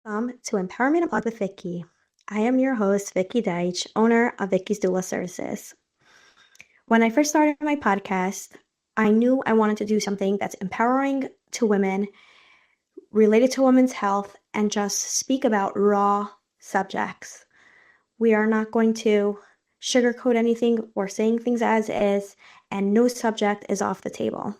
Welcome to Empowerment Unplugged with Vicky. I am your host, Vicky Deitch, owner of Vicky's Doula Services. When I first started my podcast, I knew I wanted to do something that's empowering to women, related to women's health, and just speak about raw subjects. We are not going to sugarcoat anything. We're saying things as is, and no subject is off the table.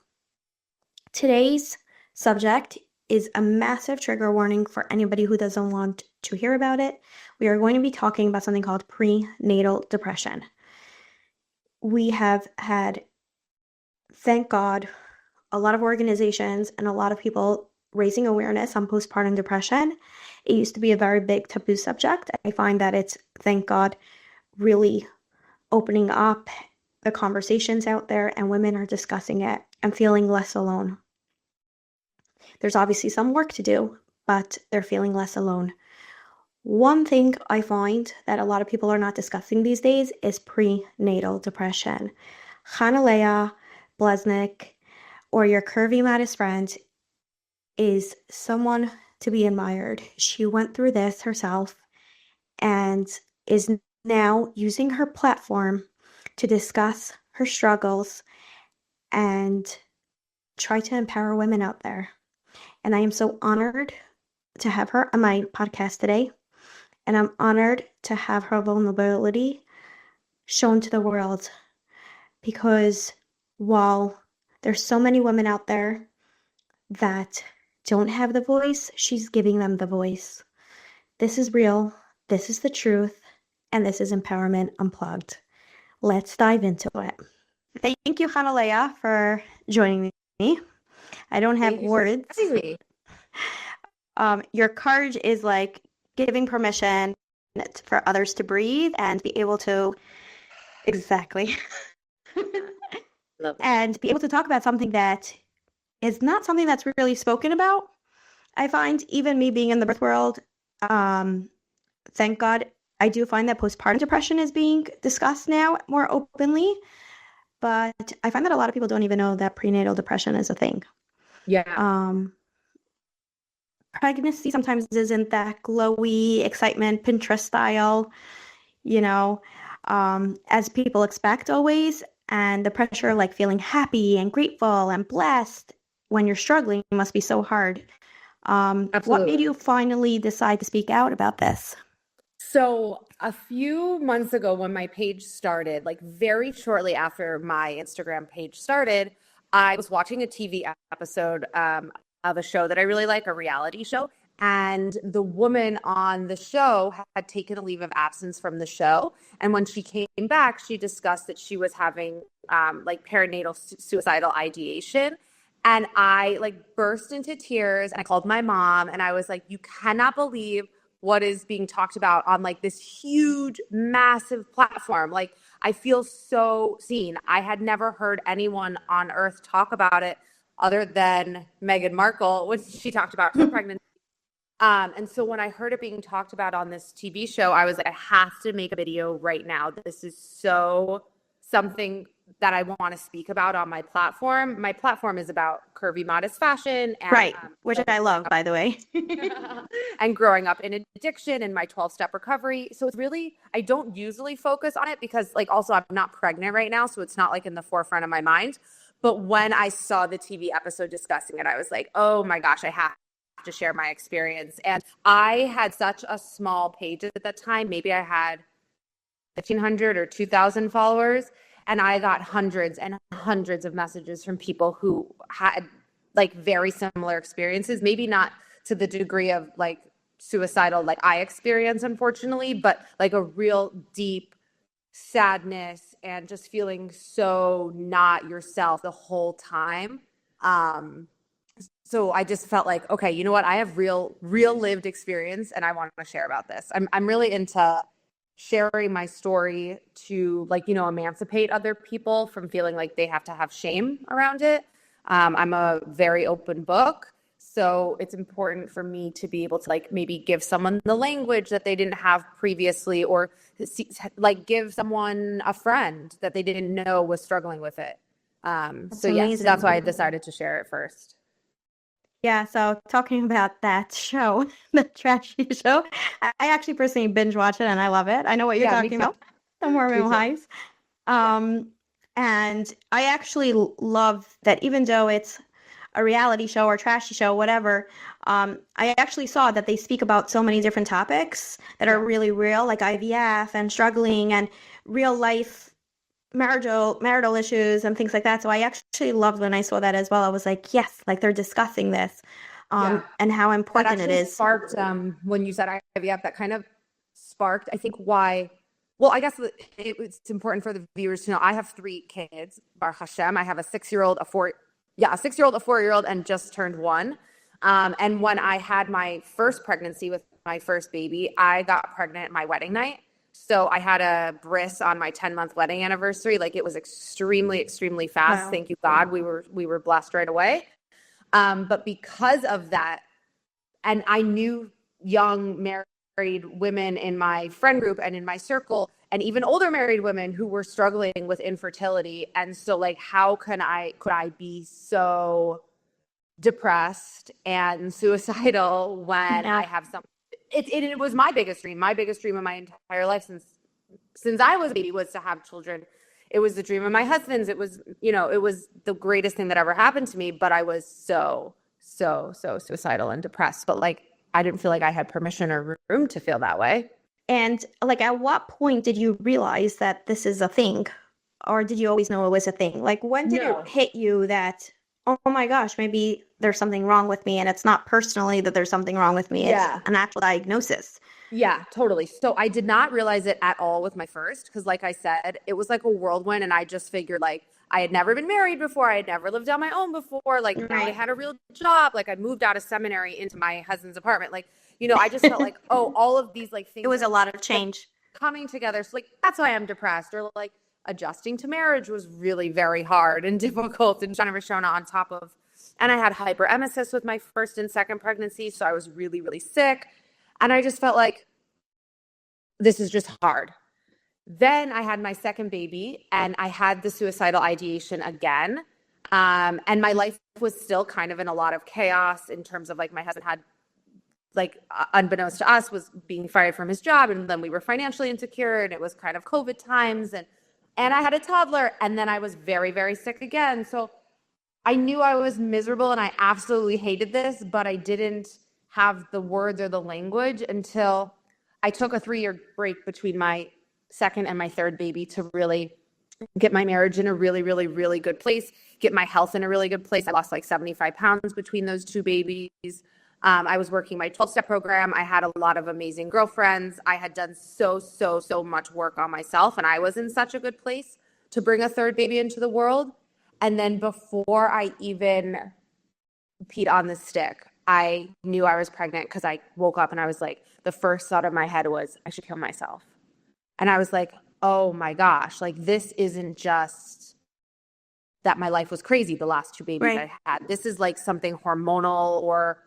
Today's subject is a massive trigger warning for anybody who doesn't want to hear about it. We are going to be talking about something called prenatal depression. We have had, thank God, a lot of organizations and a lot of people raising awareness on postpartum depression. It used to be a very big taboo subject. I find that it's, thank God, really opening up the conversations out there, and women are discussing it and feeling less alone. There's obviously some work to do, but they're feeling less alone. One thing I find that a lot of people are not discussing these days is prenatal depression. Chana Leah, or Your Curvy Modest Friend, is someone to be admired. She went through this herself and is now using her platform to discuss her struggles and try to empower women out there. And I am so honored to have her on my podcast today. And I'm honored to have her vulnerability shown to the world, because while there's so many women out there that don't have the voice, she's giving them the voice. This is real, this is the truth, and this is Empowerment Unplugged. Let's dive into it. Thank you, Chana Leah, for joining me. I don't have words. Your courage is like giving permission for others to breathe and be able to, exactly, Love it. and be able to talk about something that is not something that's really spoken about. I find, even me being in the birth world, thank God, I do find that postpartum depression is being discussed now more openly, but I find that a lot of people don't even know that prenatal depression is a thing. Yeah. Pregnancy sometimes isn't that glowy excitement, Pinterest style, as people expect always. And the pressure of like feeling happy and grateful and blessed when you're struggling must be so hard. What Absolutely. made you finally decide to speak out about this? So a few months ago when my page started, like very shortly after my Instagram page started, I was watching a TV episode of a show that I really like, a reality show. And the woman on the show had taken a leave of absence from the show. And when she came back, she discussed that she was having like perinatal suicidal ideation. And I like burst into tears and I called my mom and I was like, you cannot believe what is being talked about on like this huge, massive platform. Like, I feel so seen. I had never heard anyone on earth talk about it other than Meghan Markle when she talked about her pregnancy. And so when I heard it being talked about on this TV show, I was like, I have to make a video right now. This is so something that I want to speak about on my platform. My platform is about curvy, modest fashion. And, Right, which I love, by the way. and growing up in addiction and my 12-step recovery. So it's really, I don't usually focus on it because like also I'm not pregnant right now. So it's not like in the forefront of my mind. But when I saw the TV episode discussing it, I was like, oh my gosh, I have to share my experience. And I had such a small page at that time. Maybe I had 1,500 or 2,000 followers. And I got hundreds and hundreds of messages from people who had like very similar experiences, maybe not to the degree of like suicidal like I experienced, unfortunately, but like a real deep sadness and just feeling so not yourself the whole time. So I just felt like, okay, you know what? I have real lived experience and I want to share about this. I'm really into sharing my story to like, emancipate other people from feeling like they have to have shame around it. I'm a very open book. So it's important for me to be able to like maybe give someone the language that they didn't have previously, or like give someone a friend that they didn't know was struggling with it. So amazing. that's why I decided to share it first. Yeah, so talking about that show, the trashy show, I actually personally binge watch it and I love it. I know what you're Yeah, me talking too. about, the Mormon Me too. Wives. Yeah. Um, and I actually love that even though it's a reality show or trashy show, whatever, I actually saw that they speak about so many different topics that are Yeah. really real, like IVF and struggling and real life marital issues and things like that. So I actually loved when I saw that as well. I was like, yes, like they're discussing this, Yeah. and how That important it actually is. sparked when you said IVF, that kind of sparked, I think, why. Well, I guess it's important for the viewers to know I have three kids, Baruch Hashem. I have a 6-year-old, a 6-year-old, a 4-year-old, and just turned one. And when I had my first pregnancy with my first baby, I got pregnant my wedding night. So I had a bris on my 10-month wedding anniversary. Like it was extremely, extremely fast. Wow. Thank you, God. We were blessed right away. But because of that, and I knew young married women in my friend group and in my circle, and even older married women who were struggling with infertility. And so, like, how could I be so depressed and suicidal when Yeah. I have some? It was my biggest dream. My biggest dream of my entire life since I was a baby was to have children. It was the dream of my husband's. It was, it was the greatest thing that ever happened to me. But I was so suicidal and depressed. But like, I didn't feel like I had permission or room to feel that way. And like, at what point did you realize that this is a thing? Or did you always know it was a thing? Like, when did it No. hit you that, oh my gosh, maybe there's something wrong with me? And it's not personally that there's something wrong with me, it's Yeah. an actual diagnosis. Yeah, totally. So I did not realize it at all with my first, because like I said, it was like a whirlwind. And I just figured like I had never been married before. I had never lived on my own before. Like now I Right. had a real job. Like I moved out of seminary into my husband's apartment. Like, I just felt like, oh, all of these like It things was a are lot of like change. coming together. So like that's why I'm depressed. Or like adjusting to marriage was really very hard and difficult, and Jennifer Shona on top of, and I had hyperemesis with my first and second pregnancy. So I was really, really sick. And I just felt like this is just hard. Then I had my second baby and I had the suicidal ideation again. And my life was still kind of in a lot of chaos in terms of like my husband had, like, unbeknownst to us, was being fired from his job. And then we were financially insecure and it was kind of COVID times. And I had a toddler, and then I was very, very sick again. So I knew I was miserable and I absolutely hated this, but I didn't have the words or the language until I took a 3-year break between my second and my third baby to really get my marriage in a really, really, really good place, get my health in a really good place. I lost like 75 pounds between those two babies. I was working my 12-step program. I had a lot of amazing girlfriends. I had done so much work on myself, and I was in such a good place to bring a third baby into the world. And then before I even peed on the stick, I knew I was pregnant because I woke up and I was like, the first thought in my head was, I should kill myself. And I was like, oh my gosh, like this isn't just that my life was crazy the last two babies Right. I had. This is like something hormonal, or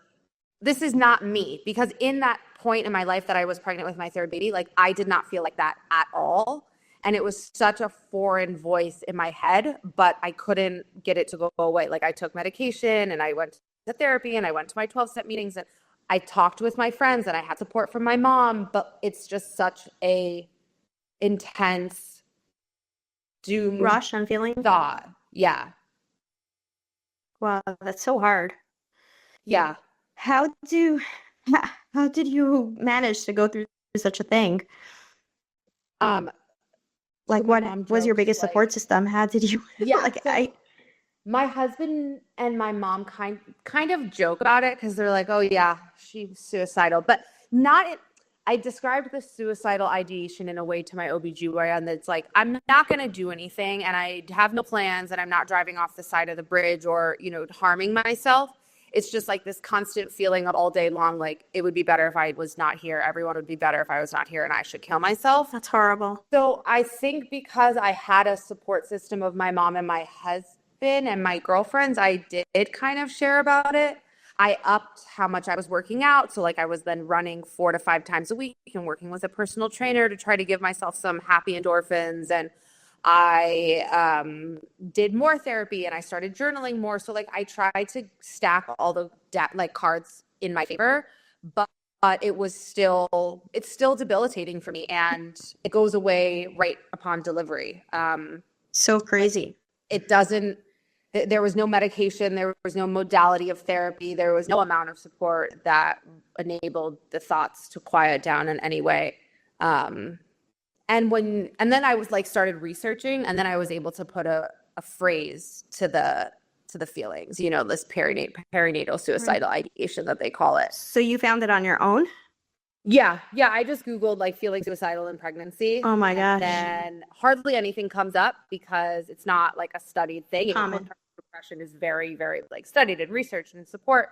this is not me. Because in that point in my life that I was pregnant with my third baby, like I did not feel like that at all. And it was such a foreign voice in my head, but I couldn't get it to go away. Like I took medication and I went to therapy and I went to my 12-step meetings and I talked with my friends and I had support from my mom, but it's just such a intense doom Rush and feeling. thought. Yeah. Wow, that's so hard. Yeah. How do how did you manage to go through such a thing? So Like, my what mom was your jokes biggest support like, system? How did you yeah. like So my husband and my mom kind of joke about it because they're like, oh yeah, she's suicidal, but not it. I described the suicidal ideation in a way to my OBGYN that's like, I'm not going to do anything and I have no plans and I'm not driving off the side of the bridge or, harming myself. It's just like this constant feeling of all day long, like it would be better if I was not here. Everyone would be better if I was not here and I should kill myself. That's horrible. So I think because I had a support system of my mom and my husband and my girlfriends, I did kind of share about it. I upped how much I was working out. So like I was then running 4 to 5 times a week and working with a personal trainer to try to give myself some happy endorphins. And I did more therapy and I started journaling more. So like I tried to stack all the like cards in my favor, but it's still debilitating for me, and it goes away right upon delivery. So crazy. It doesn't, there was no medication, there was no modality of therapy, there was no amount of support that enabled the thoughts to quiet down in any way. And then I was like started researching, and then I was able to put a phrase to the feelings, you know, this perinatal suicidal ideation that they call it. So you found it on your own? Yeah. I just Googled like feeling suicidal in pregnancy. Oh my gosh. And hardly anything comes up because it's not like a studied thing. Common. Depression is very, very like studied and researched and support.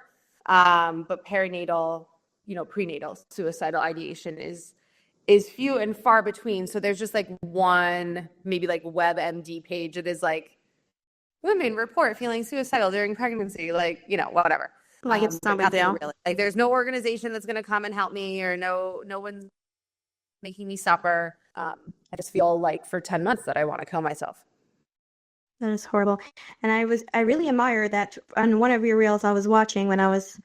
But perinatal, you know, prenatal suicidal ideation is few and far between. So there's just like one, maybe like WebMD page. It is like, women report feeling suicidal during pregnancy, like, you know, whatever. Like it's not a big deal. Really. Like there's no organization that's going to come and help me, or no one's making me suffer. I just feel like for 10 months that I want to kill myself. That is horrible. And I really admire that on one of your reels I was watching when I was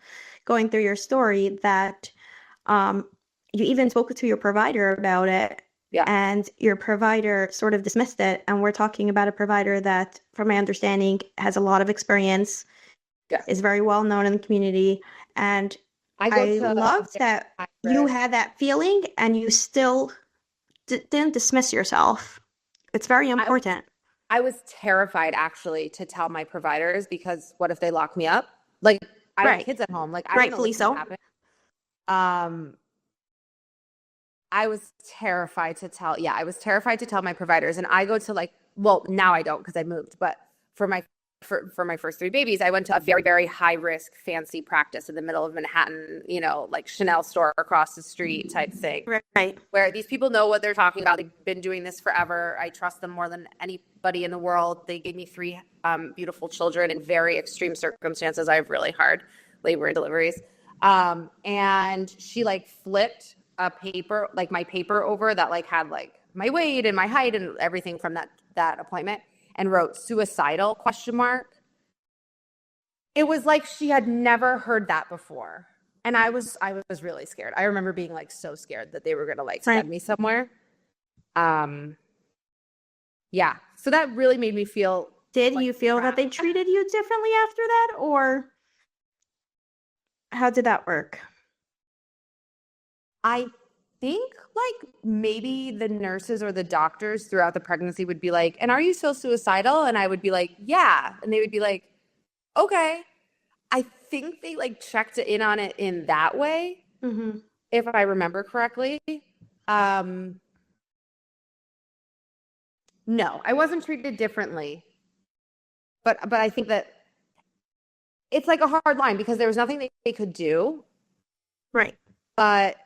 going through your story that you even spoke to your provider about it. Yeah. And your provider sort of dismissed it. And we're talking about a provider that, from my understanding, has a lot of experience, is very well known in the community. And I love that you had that feeling and you still didn't dismiss yourself. It's very important. I was terrified actually to tell my providers, because what if they lock me up? Like I have kids at home. Like rightfully so. I was terrified to tell my providers. And I go to like, well, now I don't because I moved, but for my first 3 babies, I went to a very, very high risk, fancy practice in the middle of Manhattan, you know, like Chanel store across the street type thing. Right. Where these people know what they're talking about. They've been doing this forever. I trust them more than anybody in the world. They gave me 3 beautiful children in very extreme circumstances. I have really hard labor and deliveries. And she like flipped a paper, like my paper over that like had like my weight and my height and everything from that appointment, and wrote suicidal ? It was like she had never heard that before. And I was really scared. I remember being like so scared that they were going to like send me somewhere. Yeah. So that really made me feel. Did you feel that they treated you differently after that, or how did that work? I think like maybe the nurses or the doctors throughout the pregnancy would be like, and are you still suicidal? And I would be like, yeah. And they would be like, okay. I think they like checked in on it in that way, if I remember correctly. No, I wasn't treated differently. But I think that it's like a hard line because there was nothing they could do. Right. But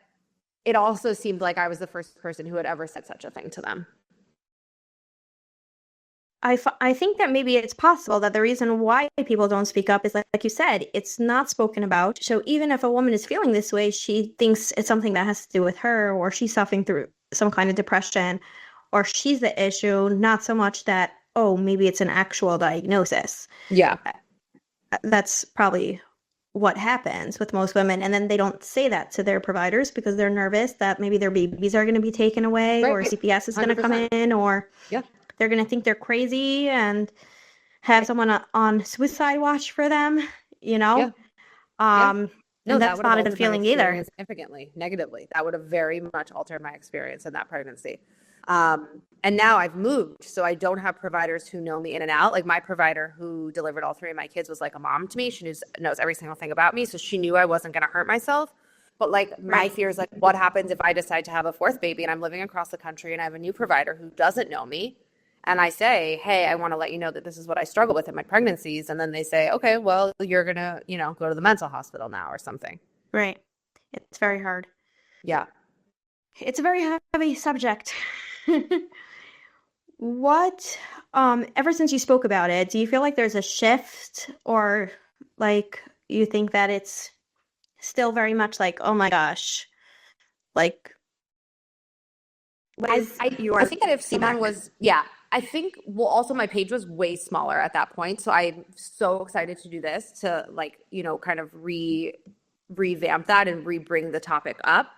it also seemed like I was the first person who had ever said such a thing to them. I think that maybe it's possible that the reason why people don't speak up is like you said, it's not spoken about. So even if a woman is feeling this way, she thinks it's something that has to do with her, or she's suffering through some kind of depression, or she's the issue, not so much that, oh, maybe it's an actual diagnosis. Yeah. That's probably what happens with most women. And then they don't say that to their providers because they're nervous that maybe their babies are going to be taken away, or CPS is going to come in, or they're going to think they're crazy and have someone on suicide watch for them, you know? No, and that's not a good feeling either. Significantly, negatively. That would have very much altered my experience in that pregnancy. And now I've moved, so I don't have providers who know me in and out. Like my provider who delivered all 3 of my kids was like a mom to me. She knows every single thing about me, so she knew I wasn't going to hurt myself. But like my fear is like, what happens if I decide to have a 4th baby and I'm living across the country and I have a new provider who doesn't know me? And I say, hey, I want to let you know that this is what I struggle with in my pregnancies. And then they say, okay, well, you're going to, you know, go to the mental hospital now or something. Right. It's very hard. Yeah. It's a very heavy subject. What, ever since you spoke about it, do you feel like there's a shift, or like you think that it's still very much like, oh my gosh, like, I think that if someone was, I think, well, also my page was way smaller at that point. So I'm so excited to do this to like, kind of revamp that and re-bring the topic up.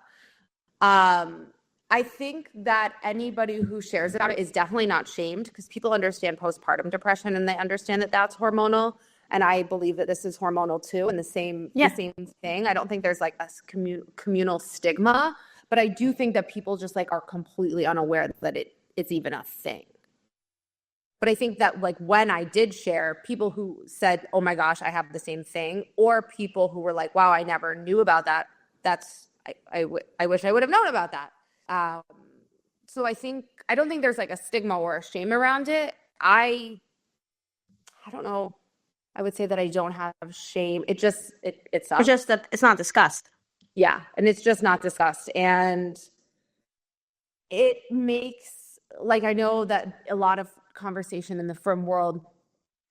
I think that anybody who shares about it is definitely not shamed because people understand postpartum depression and they understand that that's hormonal. And I believe that this is hormonal too, and the same thing. I don't think there's like a communal stigma, but I do think that people just like are completely unaware that it's even a thing. But I think that like when I did share, people who said, "Oh my gosh, I have the same thing," or people who were like, "Wow, I never knew about that." I wish I would have known about that. So I don't think there's like a stigma or a shame around it. I don't know. I would say that I don't have shame. It sucks. Or just that it's not discussed. Yeah, and it's just not discussed. And it makes, like, I know that a lot of conversation in the femme world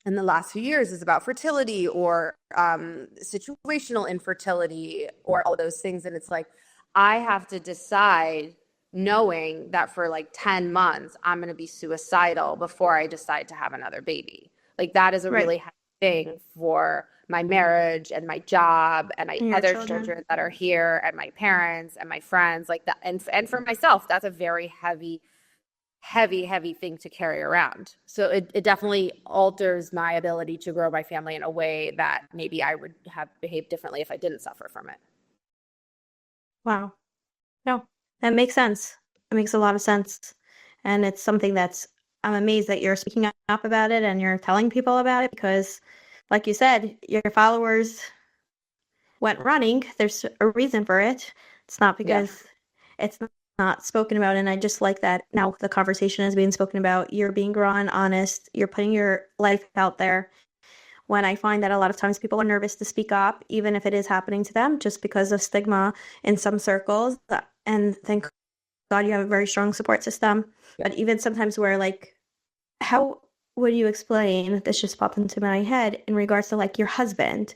in the last few years is about fertility or situational infertility or all those things. And it's like, I have to decide knowing that for like 10 months, I'm going to be suicidal before I decide to have another baby. Like that is a really heavy thing for my marriage and my job and my other children that are here and my parents and my friends like that. And for myself, that's a very heavy thing to carry around. So it definitely alters my ability to grow my family in a way that maybe I would have behaved differently if I didn't suffer from it. Wow. No, that makes sense. It makes a lot of sense. And it's something I'm amazed that you're speaking up about it and you're telling people about it because, like you said, your followers went running. There's a reason for it. It's not because it's not spoken about. And I just like that now the conversation is being spoken about. You're being raw and honest. You're putting your life out there. When I find that a lot of times people are nervous to speak up, even if it is happening to them, just because of stigma in some circles. And thank God you have a very strong support system. Yeah. But even sometimes where like, how would you explain, this just popped into my head in regards to like your husband?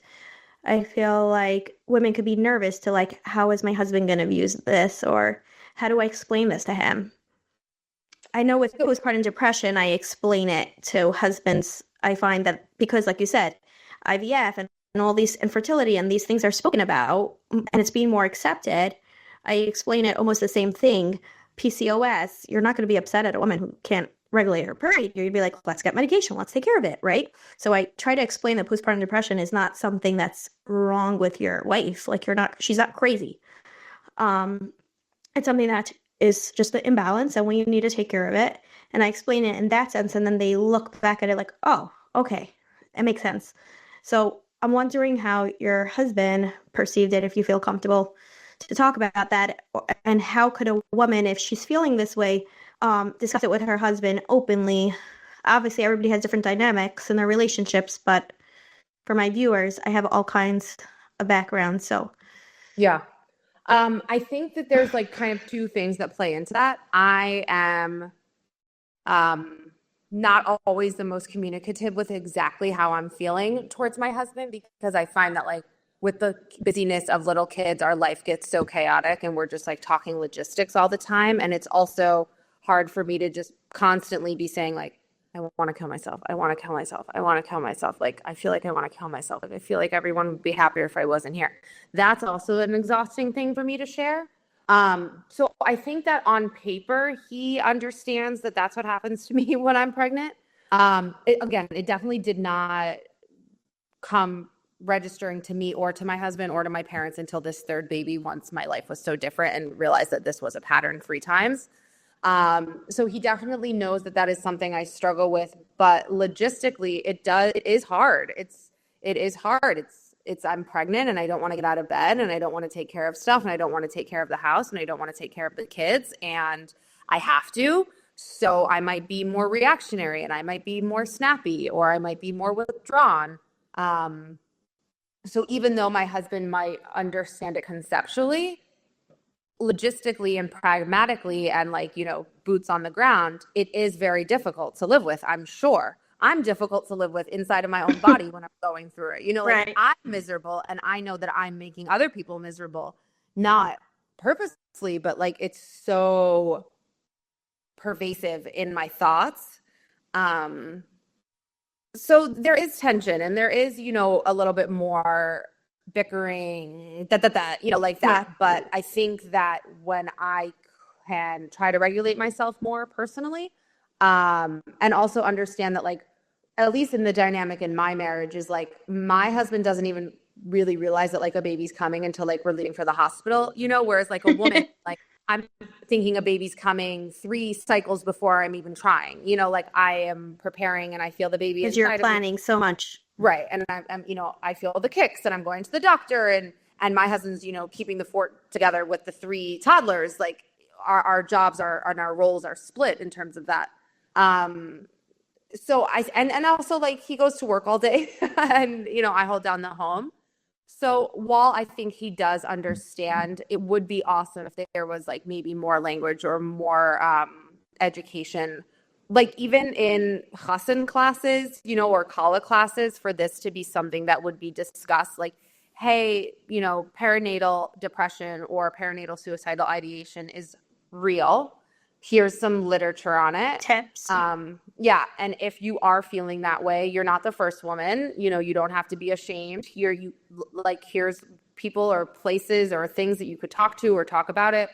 I feel like women could be nervous to like, how is my husband going to view this? Or how do I explain this to him? I know with postpartum depression, I explain it to husbands. I find that because, like you said, IVF and all these infertility and these things are spoken about and it's being more accepted, I explain it almost the same thing. PCOS, you're not going to be upset at a woman who can't regulate her period. You'd be like, let's get medication. Let's take care of it, right? So I try to explain that postpartum depression is not something that's wrong with your wife. Like she's not crazy. It's something that is just the imbalance and when you need to take care of it. And I explain it in that sense. And then they look back at it like, oh, okay, it makes sense. So I'm wondering how your husband perceived it, if you feel comfortable to talk about that. And how could a woman, if she's feeling this way, discuss it with her husband openly? Obviously, everybody has different dynamics in their relationships, but for my viewers, I have all kinds of backgrounds. So yeah. I think that there's like kind of two things that play into that. I am not always the most communicative with exactly how I'm feeling towards my husband because I find that like with the busyness of little kids, our life gets so chaotic and we're just like talking logistics all the time. And it's also hard for me to just constantly be saying like, I want to kill myself. I want to kill myself. I want to kill myself. Like, I feel like I want to kill myself. Like, I feel like everyone would be happier if I wasn't here. That's also an exhausting thing for me to share. So I think that on paper, he understands that that's what happens to me when I'm pregnant. It definitely did not come registering to me or to my husband or to my parents until this third baby, once my life was so different and realized that this was a pattern 3 times. So he definitely knows that is something I struggle with, but logistically it is hard. It is hard. I'm pregnant and I don't want to get out of bed and I don't want to take care of stuff and I don't want to take care of the house and I don't want to take care of the kids and I have to. So I might be more reactionary and I might be more snappy or I might be more withdrawn. So even though my husband might understand it conceptually, logistically and pragmatically and like, boots on the ground, it is very difficult to live with. I'm sure I'm difficult to live with inside of my own body when I'm going through it. Like I'm miserable and I know that I'm making other people miserable, not purposely, but like it's so pervasive in my thoughts So there is tension and there is, you know, a little bit more bickering, you know, like that. Yeah. But I think that when I can try to regulate myself more personally, and also understand that, like, at least in the dynamic in my marriage is like my husband doesn't even really realize that like a baby's coming until like we're leaving for the hospital, you know, whereas like a woman, like I'm thinking a baby's coming 3 cycles before I'm even trying, you know, like I am preparing and I feel the baby Because you're inside of me. planning so much. Right. And I'm, you know, I feel the kicks and I'm going to the doctor and my husband's, you know, keeping the fort together with the 3 toddlers. Like our jobs are, and our roles are split in terms of that. So and also like he goes to work all day and, you know, I hold down the home. So while I think he does understand, it would be awesome if there was like maybe more language or more education, like even in chassan classes, you know, or kala classes, for this to be something that would be discussed. Like, hey, you know, perinatal depression or perinatal suicidal ideation is real. Here's some literature on it. Tips. Yeah. And if you are feeling that way, you're not the first woman, you know, you don't have to be ashamed. Here's people or places or things that you could talk to or talk about it.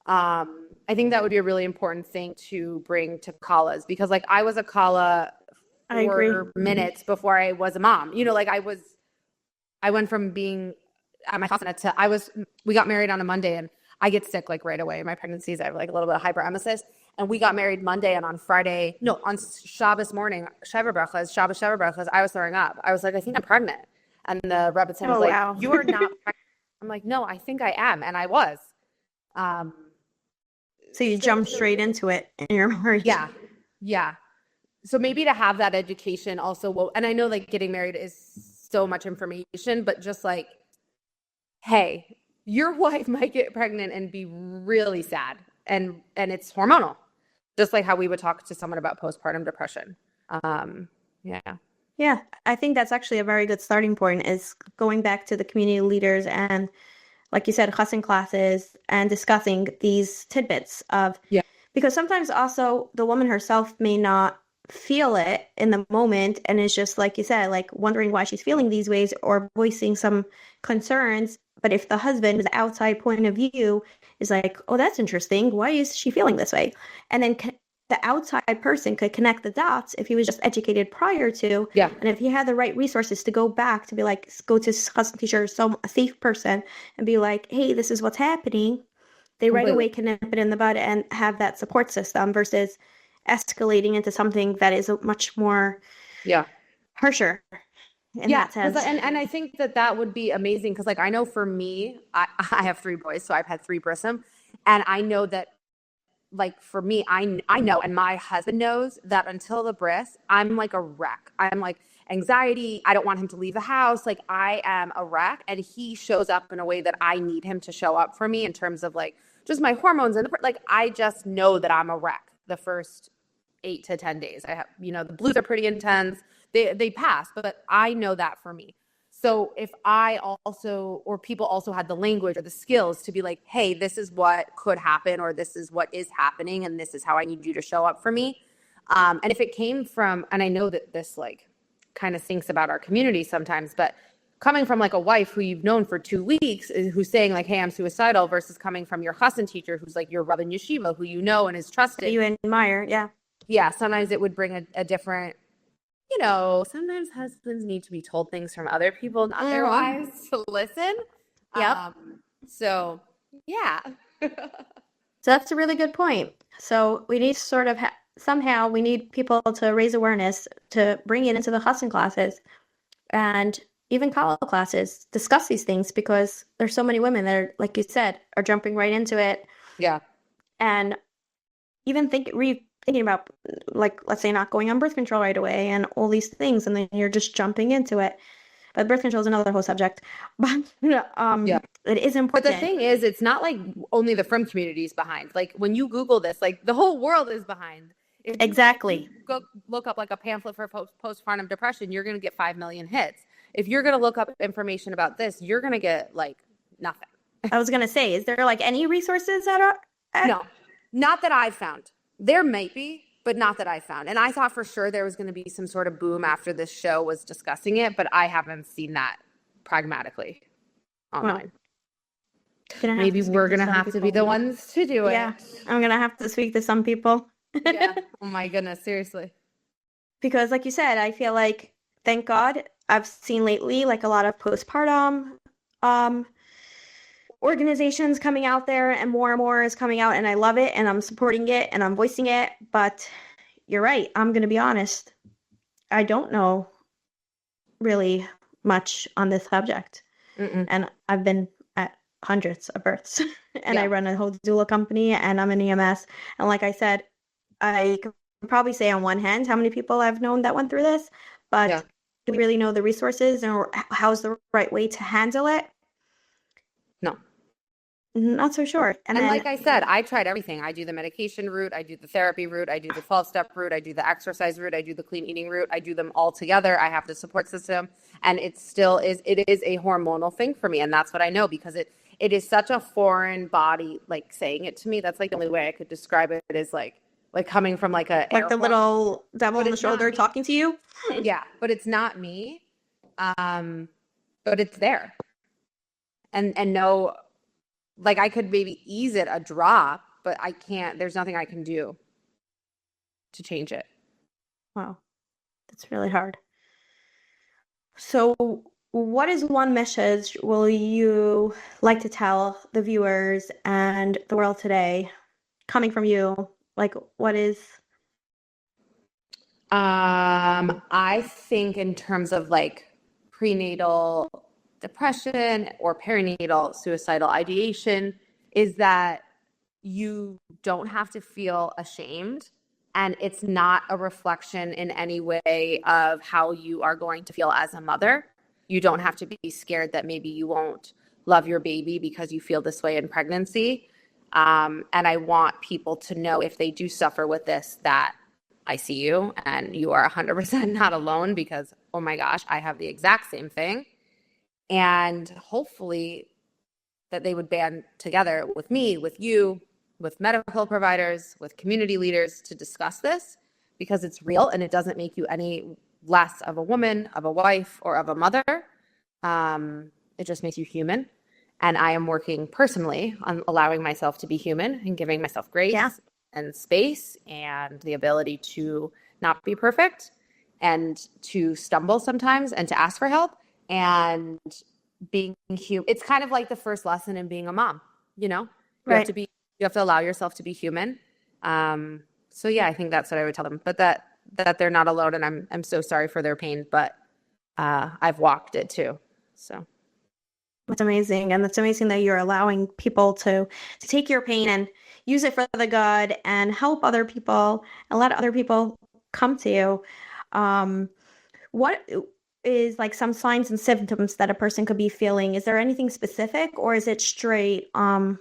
I think that would be a really important thing to bring to Kalas, because like I was a Kala for minutes before I was a mom, you know, like I went from being at my hospital to we got married on a Monday and I get sick like right away. In my pregnancies, I have like a little bit of hyperemesis. And we got married Monday, and on Shabbos morning, Shabbos Brachas, I was throwing up. I was like, I think I'm pregnant. And the Rebbe was like, wow. You are not pregnant. I'm like, no, I think I am. And I was. So you jumped straight into it in your marriage. Yeah. Yeah. So maybe to have that education also, and I know like getting married is so much information, but just like, hey, your wife might get pregnant and be really sad, and it's hormonal, just like how we would talk to someone about postpartum depression. Yeah, I think that's actually a very good starting point, is going back to the community leaders and, like you said, chassan classes and discussing these tidbits of, because sometimes also the woman herself may not feel it in the moment, and it's just like you said, like wondering why she's feeling these ways or voicing some concerns. But if the husband, the outside point of view, is like, oh, that's interesting, why is she feeling this way? And then the outside person could connect the dots if he was just educated prior to. Yeah. And if he had the right resources to go back to be like, go to chassan teacher, a safe person, and be like, hey, this is what's happening. They right away can nip it in the bud and have that support system versus escalating into something that is much more harsher in that sense. And I think that would be amazing, because like I know for me, I have 3 boys, so I've had 3 brism, and I know that like for me, I know, and my husband knows, that until the bris, I'm like a wreck. I'm like anxiety. I don't want him to leave the house. Like I am a wreck, and he shows up in a way that I need him to show up for me in terms of like just my hormones and like I just know that I'm a wreck the first 8 to 10 days. I have, you know, the blues are pretty intense. They pass, but I know that for me. So if I also, or people also had the language or the skills to be like, hey, this is what could happen, or this is what is happening, and this is how I need you to show up for me. And if it came from, and I know that this like kind of stinks about our community sometimes, but coming from like a wife who you've known for 2 weeks, who's saying like, hey, I'm suicidal, versus coming from your chassan teacher who's like your Rav in yeshiva, who you know and is trusted. You admire, yeah. Yeah, sometimes it would bring a different, you know, sometimes husbands need to be told things from other people, not their wives, to listen. Yep. So, yeah. So that's a really good point. So we need to sort of somehow we need people to raise awareness, to bring it into the chassan classes and even college classes, discuss these things, because there's so many women that are, like you said, are jumping right into it. Yeah. And even thinking about, like, let's say not going on birth control right away and all these things, and then you're just jumping into it. But birth control is another whole subject. But it is important. But the thing is, it's not like only the frum community is behind. Like when you Google this, like the whole world is behind. Exactly. Go look up like a pamphlet for postpartum depression, you're going to get 5 million hits. If you're going to look up information about this, you're going to get like nothing. I was going to say, is there like any resources that are? No, not that I've found. There might be, but not that I found. And I thought for sure there was going to be some sort of boom after this show was discussing it, but I haven't seen that pragmatically Well, online. gonna have Maybe to speak we're to going to some have to be people. the ones to do Yeah, it. I'm gonna have to speak to some people. Yeah. Oh my goodness, seriously. Because like you said, I feel like, thank God, I've seen lately like a lot of postpartum um organizations coming out there, and more is coming out, and I love it, and I'm supporting it, and I'm voicing it. But you're right, I'm gonna be honest, I don't know really much on this subject. And I've been at hundreds of births and I Yeah. run a whole doula company, and I'm an EMS. And like I said, I could probably say on one hand how many people I've known that went through this, Yeah. but do we really know the resources or how's the right way to handle it? No. Not so sure. And And then like I said, I tried everything. I do the medication route, I do the therapy route, I do the 12-step route, I do the exercise route, I do the clean eating route. I do them all together. I have the support system, and it still is, it is a hormonal thing for me. And that's what I know, because it is such a foreign body, like saying it to me. That's like the only way I could describe it, is like coming from like a like the airport. little devil But on the it's not shoulder me. talking to you. Yeah, but it's not me. But it's there. And no, like I could maybe ease it a drop, but I can't, there's nothing I can do to change it. Wow, that's really hard. So, what is one message will you like to tell the viewers and the world today, coming from you? Like, what is? I think in terms of like prenatal depression or perinatal suicidal ideation, is that you don't have to feel ashamed, and it's not a reflection in any way of how you are going to feel as a mother. You don't have to be scared that maybe you won't love your baby because you feel this way in pregnancy. And I want people to know, if they do suffer with this, that I see you and you are 100% not alone, because, oh my gosh, I have the exact same thing. And hopefully that they would band together with me, with you, with medical providers, with community leaders to discuss this, because it's real and it doesn't make you any less of a woman, of a wife, or of a mother. It just makes you human. And I am working personally on allowing myself to be human and giving myself Yeah, grace and space and the ability to not be perfect and to stumble sometimes and to ask for help, and being human. It's kind of like the first lesson in being a mom, you know? You have right. to be, you have to allow yourself to be human. So yeah, I think that's what I would tell them, but that they're not alone, and I'm so sorry for their pain, but I've walked it too. So That's amazing, and that's amazing that you're allowing people to take your pain and use it for the good and help other people and let other people come to you. Um, what is like some signs and symptoms that a person could be feeling? Is there anything specific, or is it straight, oh,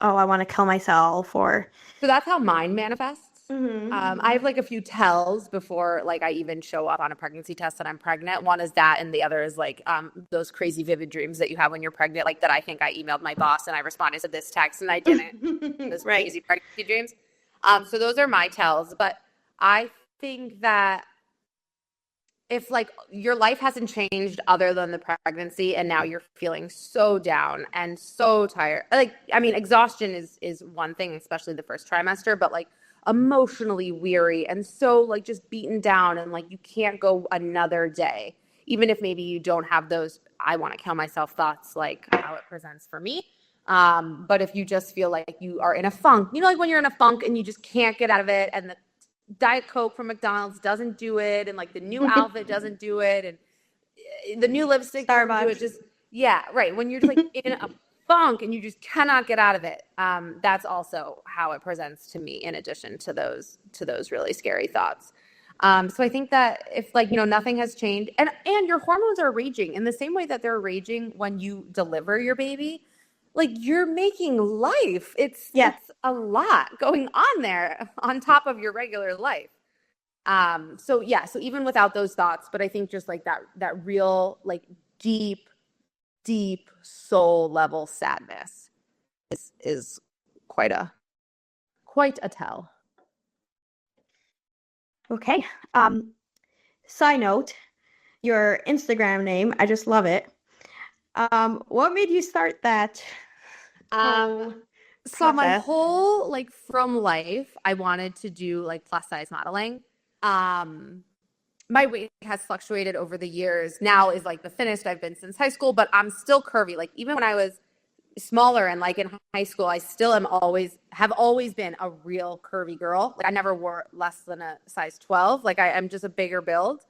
I want to kill myself, or that's how mine manifests. Mhm. I have like a few tells before like I even show up on a pregnancy test that I'm pregnant. One is that, and the other is like those crazy vivid dreams that you have when you're pregnant, like that I think I emailed my boss and I responded to this text and I didn't. Those Right. crazy pregnancy dreams. So those are my tells. But I think that if like your life hasn't changed other than the pregnancy, and now you're feeling so down and so tired, like, I mean, exhaustion is one thing, especially the first trimester, but like emotionally weary and so like just beaten down, and like you can't go another day, even if maybe you don't have those I want to kill myself thoughts like how it presents for me. But if you just feel like you are in a funk, you know, like when you're in a funk and you just can't get out of it, and the Diet Coke from McDonald's doesn't do it, and like the new outfit doesn't do it, and the new lipstick doesn't do it. Starbucks. Just yeah, right. When you're just like in a funk and you just cannot get out of it, that's also how it presents to me. In addition to those really scary thoughts. So I think that if like, you know, nothing has changed, and your hormones are raging in the same way that they're raging when you deliver your baby, like you're making life. Yeah. It's a lot going on there on top of your regular life. So yeah, so even without those thoughts, but I think just like that real like deep soul level sadness is quite a tell. Okay. Side note, your Instagram name, I just love it. What made you start that whole So my process? whole like from life, I wanted to do like plus size modeling. Um, my weight has fluctuated over the years. Now is like the thinnest I've been since high school, but I'm still curvy. Like even when I was smaller and like in high school, I still have always been a real curvy girl. Like I never wore less than a size 12. Like I'm just a bigger build.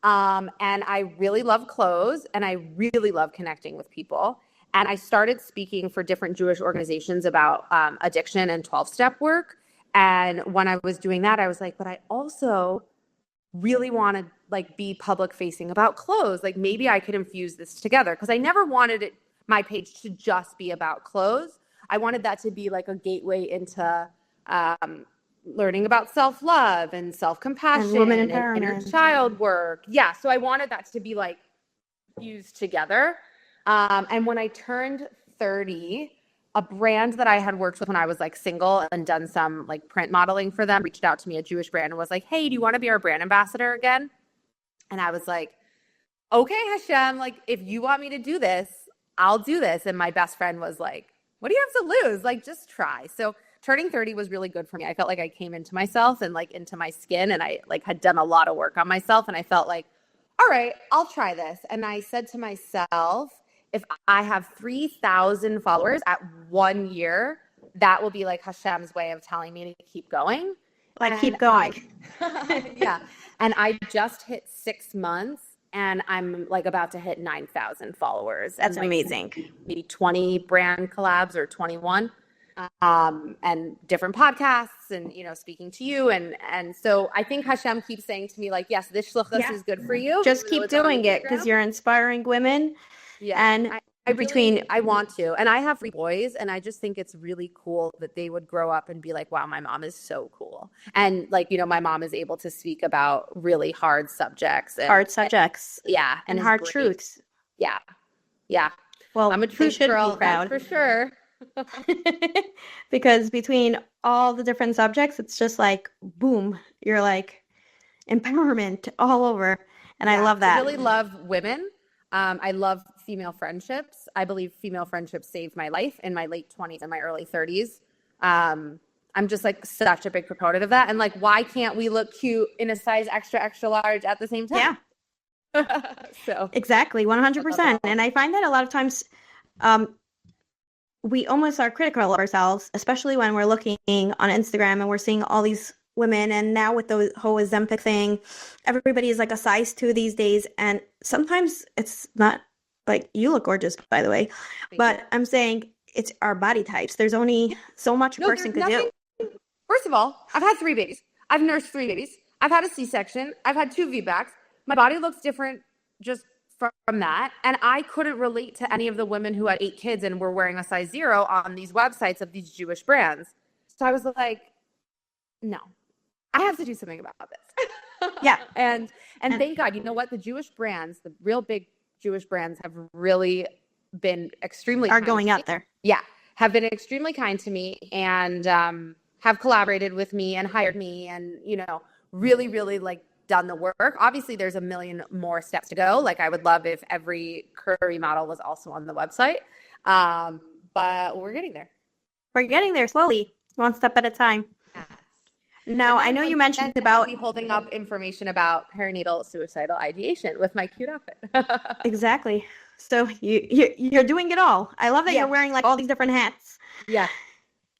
And I really love clothes and I really love connecting with people. And I started speaking for different Jewish organizations about addiction and 12-step work. And when I was doing that, I was like, but I also really want to like be public facing about clothes. Like maybe I could infuse this together because I never wanted my page to just be about clothes. I wanted that to be like a gateway into learning about self-love and And self-compassion woman and inner empowerment. child work. Yeah, so I wanted that to be like fused together. And when I turned 30, a brand that I had worked with when I was like single and done some like print modeling for them reached out to me, a Jewish brand, and was like, hey, do you want to be our brand ambassador again? And I was like, okay, Hashem, like if you want me to do this, I'll do this. And my best friend was like, what do you have to lose? Like, just try. So turning 30 was really good for me. I felt like I came into myself and like into my skin, and I like had done a lot of work on myself, and I felt like, all right, I'll try this. And I said to myself, if I have 3,000 followers at 1 year, that will be like Hashem's way of telling me to keep going. Like, And keep going. yeah. And I just hit 6 months and I'm like about to hit 9,000 followers. That's and like amazing. maybe 20 brand collabs or 21. And different podcasts and, you know, speaking to you. And so I think Hashem keeps saying to me, like, yes, this shluchas is good for you. Just keep doing it because you're inspiring women. Yeah. And I want to. And I have 3 boys, and I just think it's really cool that they would grow up and be like, wow, my mom is so cool. And like, you know, my mom is able to speak about really hard subjects. Yeah. And hard truths. Yeah. Yeah. Well, I'm a truth girl, that's for sure. Because between all the different subjects, it's just like, boom, you're like empowerment all over. And I love that. I really love women. I love female friendships. I believe female friendships saved my life in my late 20s and my early 30s. I'm just like such a big proponent of that. And like, why can't we look cute in a size extra, extra large at the same time? Yeah. So exactly, 100%. And I find that a lot of times we almost are critical of ourselves, especially when we're looking on Instagram and we're seeing all these women. And now with the whole Ozempic thing, everybody is like a size 2 these days. And sometimes it's not like, you look gorgeous, by the way, but I'm saying it's our body types. There's only so much a person could do. First of all, I've had 3 babies. I've nursed 3 babies. I've had a C-section. I've had 2 VBACs. My body looks different just from that. And I couldn't relate to any of the women who had 8 kids and were wearing a size 0 on these websites of these Jewish brands. So I was like, no, I have to do something about this. Yeah. And thank God, you know what? The Jewish brands, the real big Jewish brands have really been extremely are going out there. Yeah. Have been extremely kind to me and have collaborated with me and hired me and, you know, really, really like done the work. Obviously, there's a million more steps to go. Like I would love if every curvy model was also on the website. But we're getting there. We're getting there slowly, one step at a time. Yes. Now, I know you mentioned about holding up information about perinatal suicidal ideation with my cute outfit. Exactly. So you're doing it all. I love that you're wearing like all these different hats. Yeah.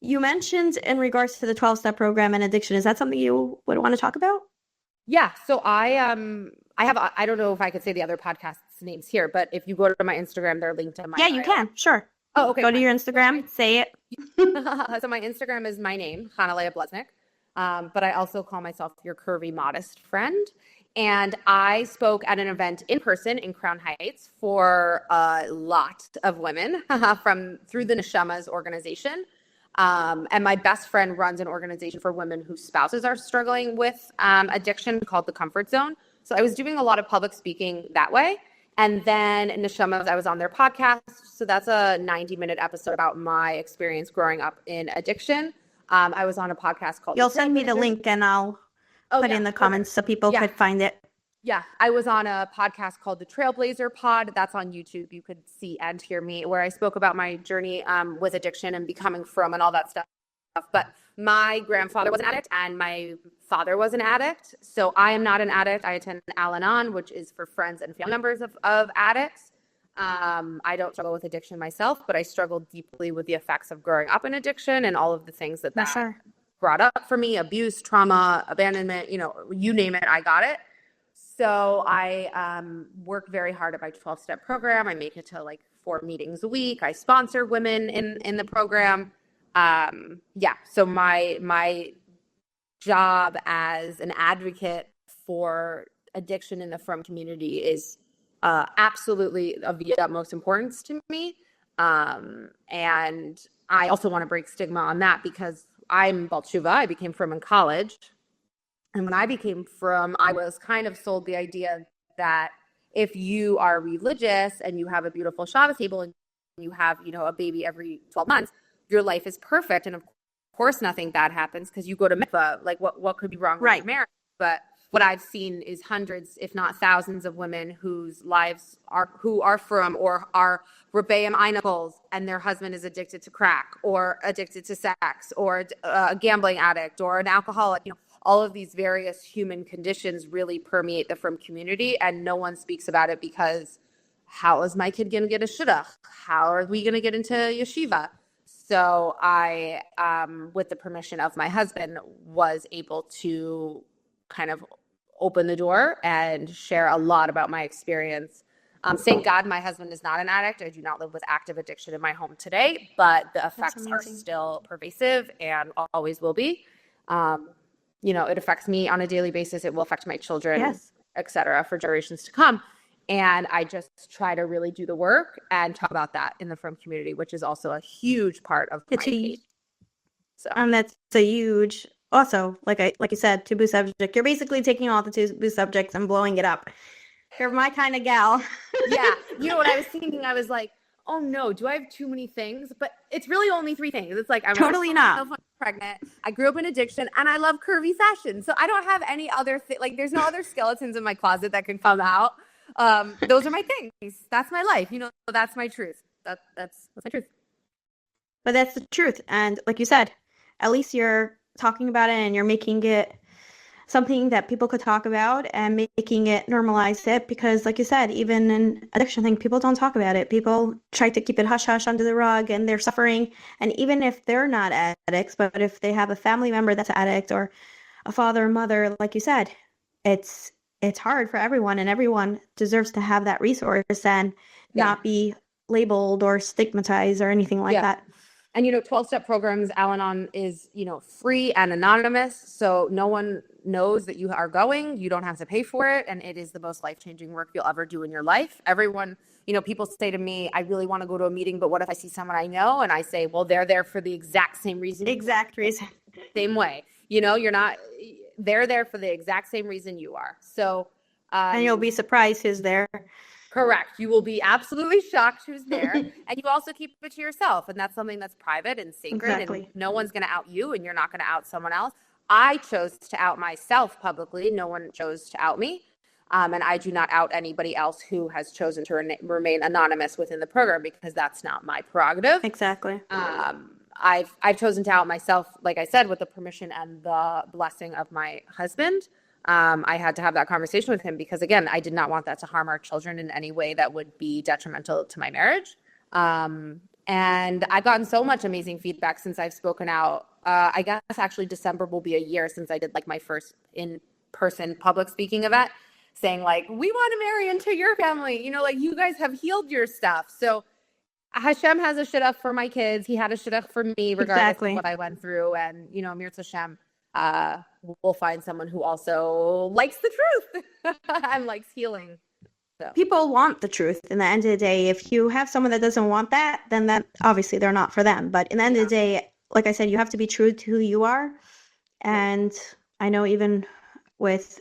You mentioned in regards to the 12-step program and addiction. Is that something you would want to talk about? Yeah. So I don't know if I could say the other podcast's names here, but if you go to my Instagram, they're linked to my bio. You can. Sure. Oh, okay. Go to your Instagram, say it. So my Instagram is my name, Chana Leah. But I also call myself Your Curvy Modest Friend. And I spoke at an event in person in Crown Heights for a lot of women through the Neshama's organization. And my best friend runs an organization for women whose spouses are struggling with addiction called The Comfort Zone. So I was doing a lot of public speaking that way. And then Neshama's, I was on their podcast. So that's a 90-minute episode about my experience growing up in addiction. I was on a podcast called... You'll send me the link and I'll Oh, put yeah. in the comments so people Yeah. could find it. Yeah, I was on a podcast called the Trailblazer Pod. That's on YouTube. You could see and hear me, where I spoke about my journey with addiction and becoming from and all that stuff. But my grandfather was an addict and my father was an addict. So I am not an addict. I attend Al-Anon, which is for friends and family members of addicts. I don't struggle with addiction myself, but I struggled deeply with the effects of growing up in addiction and all of the things that brought up for me: abuse, trauma, abandonment, you name it, I got it. So I work very hard at my 12-step program. I make it to like 4 meetings a week. I sponsor women in the program. So my job as an advocate for addiction in the frum community is absolutely of the utmost importance to me. And I also want to break stigma on that because I'm Balt Shuva. I became frum in college. And when I became frum, I was kind of sold the idea that if you are religious and you have a beautiful Shabbos table and you have, a baby every 12 months, your life is perfect. And of course, nothing bad happens because you go to mikvah. Like, what could be wrong with your marriage? But what I've seen is hundreds, if not thousands, of women whose lives are frum or are rebbeim einakles, and their husband is addicted to crack or addicted to sex or a gambling addict or an alcoholic. All of these various human conditions really permeate the frum community, and no one speaks about it because how is my kid going to get a shidduch? How are we going to get into yeshiva? So I, with the permission of my husband, was able to kind of open the door and share a lot about my experience. Thank God my husband is not an addict. I do not live with active addiction in my home today, but the effects are still pervasive and always will be. It affects me on a daily basis. It will affect my children, et cetera, for generations to come. And I just try to really do the work and talk about that in the frum community, which is also a huge part of my page. So, and that's a huge, also, like you said, taboo subject. You're basically taking all the taboo subjects and blowing it up. You're my kind of gal. Yeah. What I was thinking? I was like, oh no, do I have too many things? But it's really only 3 things. It's like I'm totally not pregnant. I grew up in addiction and I love curvy fashion. So I don't have any other like there's no other skeletons in my closet that can come out. Those are my things. That's my life. That's my truth. That's my truth. But that's the truth. And like you said, at least you're talking about it and you're making it something that people could talk about and making it normalize it, because like you said, even in addiction thing, people don't talk about it. People try to keep it hush hush under the rug, and they're suffering. And even if they're not addicts, but if they have a family member that's an addict or a father or mother, like you said, it's hard for everyone, and everyone deserves to have that resource and not be labeled or stigmatized or anything like that. And, 12-step programs, Al-Anon is, free and anonymous. So no one knows that you are going. You don't have to pay for it. And it is the most life-changing work you'll ever do in your life. Everyone, people say to me, I really want to go to a meeting, but what if I see someone I know? And I say, well, they're there for the exact same reason. Same way. They're there for the exact same reason you are. So. And you'll be surprised who's there. Correct. You will be absolutely shocked who's there. And you also keep it to yourself. And that's something that's private and sacred. And no one's going to out you, and you're not going to out someone else. I chose to out myself publicly. No one chose to out me. And I do not out anybody else who has chosen to remain anonymous within the program, because that's not my prerogative. Exactly. I've chosen to out myself, like I said, with the permission and the blessing of my husband. I had to have that conversation with him because, again, I did not want that to harm our children in any way that would be detrimental to my marriage. And I've gotten so much amazing feedback since I've spoken out. I guess actually December will be a year since I did like my first in-person public speaking event, saying like, we want to marry into your family. You guys have healed your stuff. So Hashem has a shidduch for my kids. He had a shidduch for me, regardless of what I went through. And, Mirz Hashem, we'll find someone who also likes the truth and likes healing. So. People want the truth. In the end of the day, if you have someone that doesn't want that, then that obviously they're not for them. But in the end of the day, like I said, you have to be true to who you are. And I know even with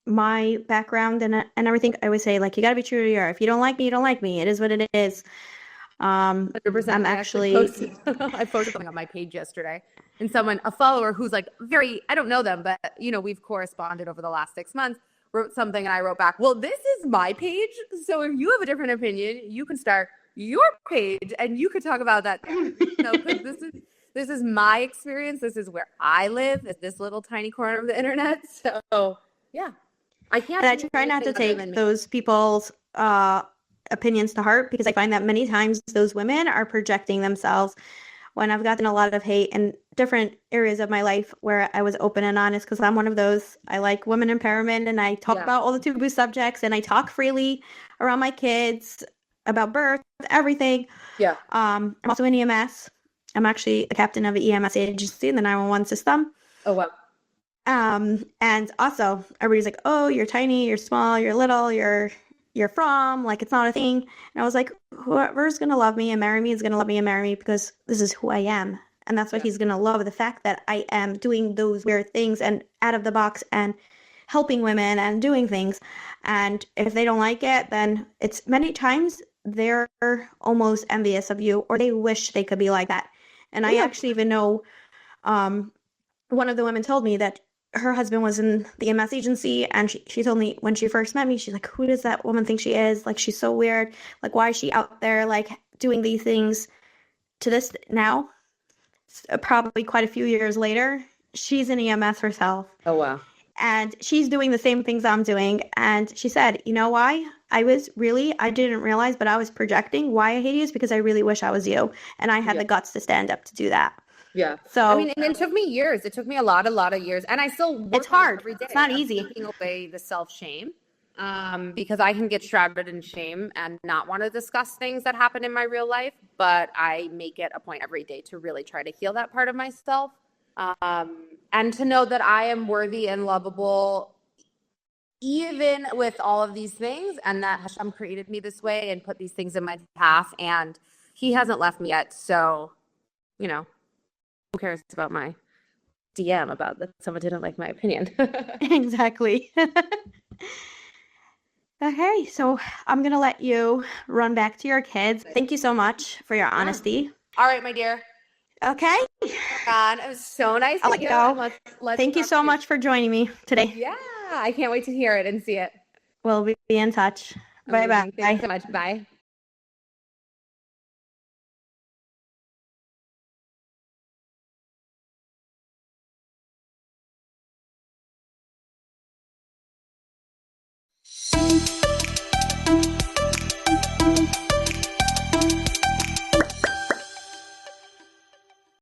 my background and everything, I would say, like, you got to be true to who you are. If you don't like me, you don't like me. It is what it is. 100%. I'm I actually actually, posted I posted something on my page yesterday, and a follower who's like very, I don't know them, but we've corresponded over the last 6 months, wrote something and I wrote back, well, this is my page. So if you have a different opinion, you can start your page and you could talk about that. Because this is my experience. This is where I live, is this little tiny corner of the internet. So yeah, I can't. and I try not to take those people's opinions to heart, because I find that many times those women are projecting themselves. When I've gotten a lot of hate in different areas of my life where I was open and honest, because I'm one of those, I like women empowerment and I talk about all the taboo subjects and I talk freely around my kids about birth, everything. Yeah. I'm also in EMS. I'm actually the captain of an EMS agency in the 911 system. Oh, wow. And also everybody's like, oh, you're tiny, you're small, you're little, you're from, like, it's not a thing. And I was like, whoever's going to love me and marry me is going to love me and marry me, because this is who I am. And that's what he's going to love, the fact that I am doing those weird things and out of the box and helping women and doing things. And if they don't like it, then it's many times they're almost envious of you, or they wish they could be like that. And I actually even know, one of the women told me that her husband was in the EMS agency, and she told me when she first met me, she's like, who does that woman think she is? Like, she's so weird. Like, why is she out there, like, doing these things? To this now, probably quite a few years later, she's in EMS herself. Oh, wow. And she's doing the same things I'm doing. And she said, you know why? I didn't realize, but I was projecting why I hate you is because I really wish I was you. And I had the guts to stand up to do that. Yeah. So I mean, and it took me years. It took me a lot of years. And I still work it's hard. every day. It's not easy. Taking away the self-shame. Because I can get shrouded in shame and not want to discuss things that happen in my real life. But I make it a point every day to really try to heal that part of myself. And to know that I am worthy and lovable, even with all of these things, and that Hashem created me this way and put these things in my path, and he hasn't left me yet. So, who cares about my DM about that someone didn't like my opinion? Exactly. Okay, so I'm going to let you run back to your kids. Thank you so much for your honesty. All right, my dear. Okay. It was so nice. I'll let you go. Thank you so much for joining me today. Yeah, I can't wait to hear it and see it. We'll be in touch. Bye-bye. Thanks so much. Bye.